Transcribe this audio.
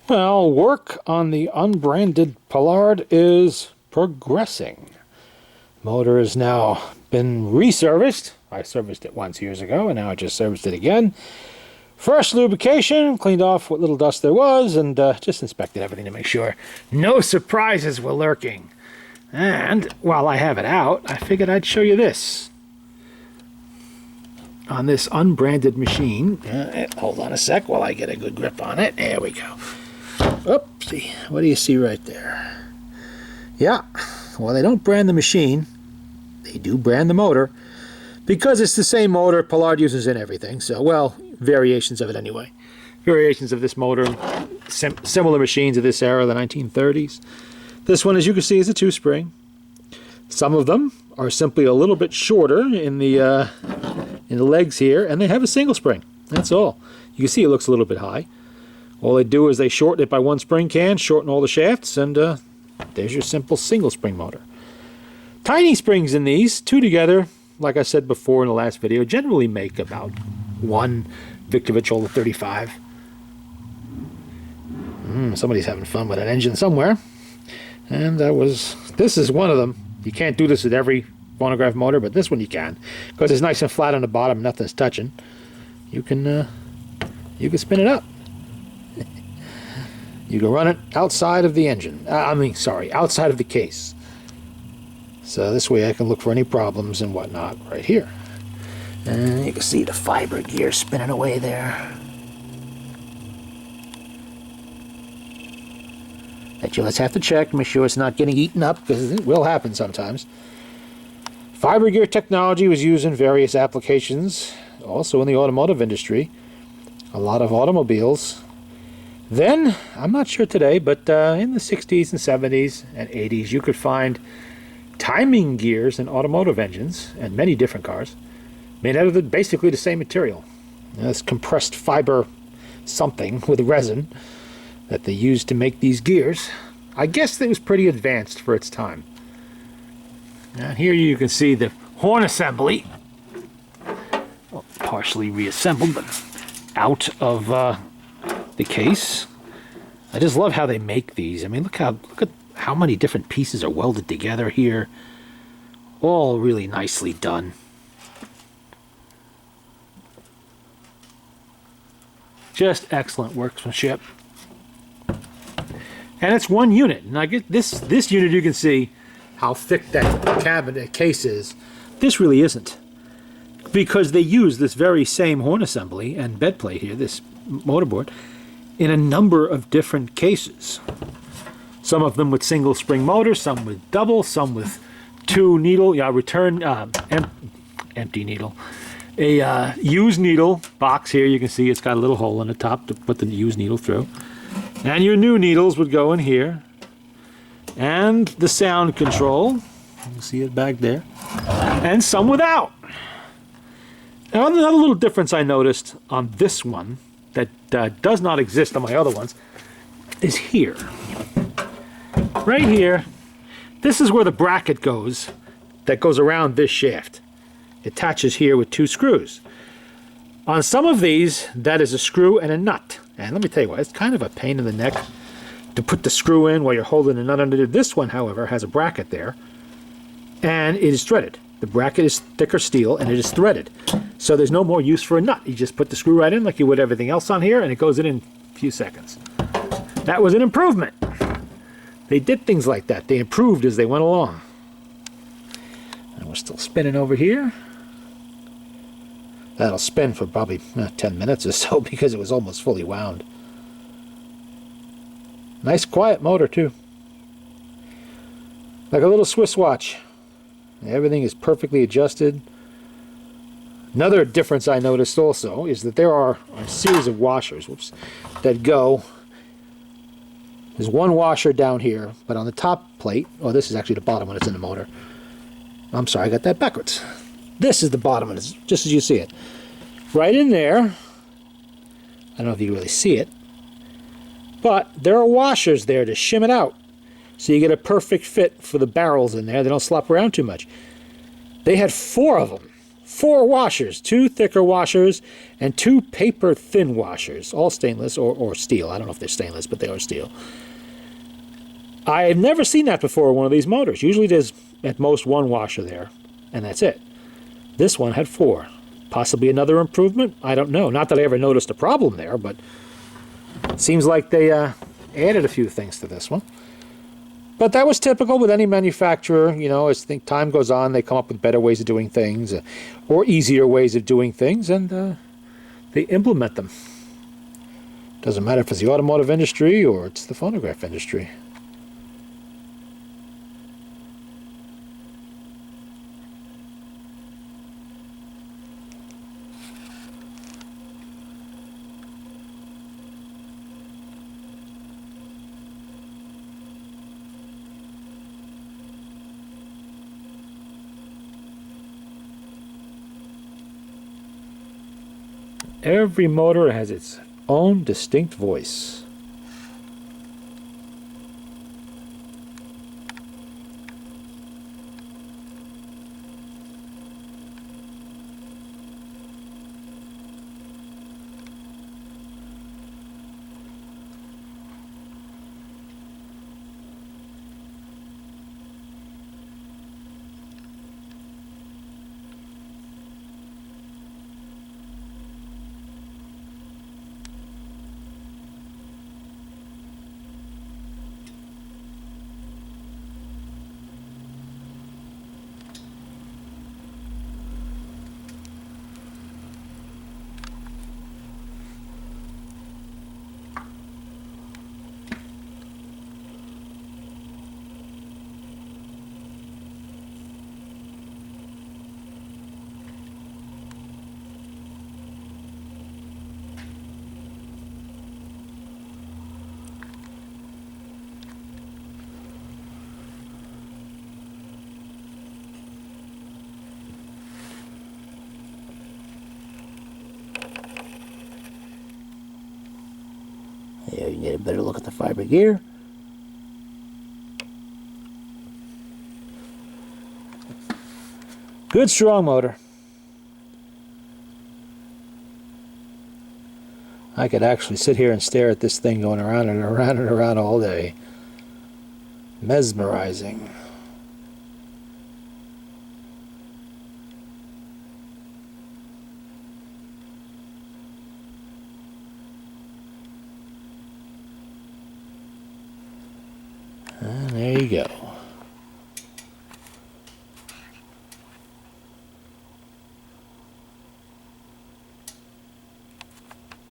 Well, work on the unbranded Paillard is progressing. Motor has now been reserviced. I serviced it once years ago, and now I just serviced it again. Fresh lubrication, cleaned off what little dust there was, and just inspected everything to make sure no surprises were lurking. And while I have it out, I figured I'd show you this. On this unbranded machine, hold on a sec while I get a good grip on it. There we go. Oopsie, what do you see right there? Yeah, well, they don't brand the machine. They do brand the motor, because it's the same motor Paillard uses in everything. So, well, variations of it anyway. Variations of this motor, similar machines of this era, the 1930s. This one, as you can see, is a two-spring. Some of them are simply a little bit shorter in the legs here, and they have a single spring. That's all. You can see it looks a little bit high. All they do is they shorten it by one spring can, shorten all the shafts, and there's your simple single spring motor. Tiny springs in these, two together, like I said before in the last video, generally make about one Victor Victrola 35. Somebody's having fun with an engine somewhere. And this is one of them. You can't do this with every phonograph motor, but this one you can, because it's nice and flat on the bottom, nothing's touching. You can spin it up. You can run it outside of the engine. Outside of the case. So this way I can look for any problems and whatnot right here. And you can see the fiber gear spinning away there. That you'll just have to check to make sure it's not getting eaten up, because it will happen sometimes. Fiber gear technology was used in various applications, also in the automotive industry. A lot of automobiles. Then, I'm not sure today, but in the 60s and 70s and 80s, you could find timing gears in automotive engines and many different cars made out of basically the same material. This compressed fiber something with resin that they used to make these gears. I guess it was pretty advanced for its time. Now here you can see the horn assembly, well, partially reassembled, but out of the case. I just love how they make these. I mean, look at how many different pieces are welded together here. All really nicely done. Just excellent workmanship. And it's one unit. And I get this unit, you can see how thick that case is. This really isn't, because they use this very same horn assembly and bed plate here, this motorboard, in a number of different cases. Some of them with single spring motors, some with double, some with two needle, empty needle. A used needle box here, you can see it's got a little hole in the top to put the used needle through. And your new needles would go in here. And the sound control, you see it back there. And some without. Now, another little difference I noticed on this one that does not exist on my other ones is here. Right here, this is where the bracket goes that goes around this shaft. It attaches here with two screws. On some of these, that is a screw and a nut. And let me tell you what, it's kind of a pain in the neck to put the screw in while you're holding the nut under. This one, however, has a bracket there, and it is threaded. The bracket is thicker steel, and it is threaded. So there's no more use for a nut. You just put the screw right in like you would everything else on here, and it goes in a few seconds. That was an improvement. They did things like that. They improved as they went along. And we're still spinning over here. That'll spin for probably 10 minutes or so, because it was almost fully wound. Nice quiet motor too. Like a little Swiss watch. Everything is perfectly adjusted. Another difference I noticed also is that there are a series of washers that go. There's one washer down here, but on the top plate, this is actually the bottom when it's in the motor. I'm sorry, I got that backwards. This is the bottom, and it's just as you see it. Right in there, I don't know if you can really see it, but there are washers there to shim it out. So you get a perfect fit for the barrels in there. They don't slop around too much. They had 4 of them. 4 washers, 2 thicker washers and 2 paper thin washers, all stainless or steel. I don't know if they're stainless, but they are steel. I've never seen that before in one of these motors. Usually there's at most 1 washer there, and that's it. This one had 4. Possibly another improvement? I don't know. Not that I ever noticed a problem there, but it seems like they added a few things to this one. But that was typical with any manufacturer. You know, as time goes on, they come up with better ways of doing things or easier ways of doing things, and they implement them. Doesn't matter if it's the automotive industry or it's the phonograph industry. Every motor has its own distinct voice. Yeah, you get a better look at the fiber gear. Good strong motor. I could actually sit here and stare at this thing going around and around and around all day. Mesmerizing. And there you go.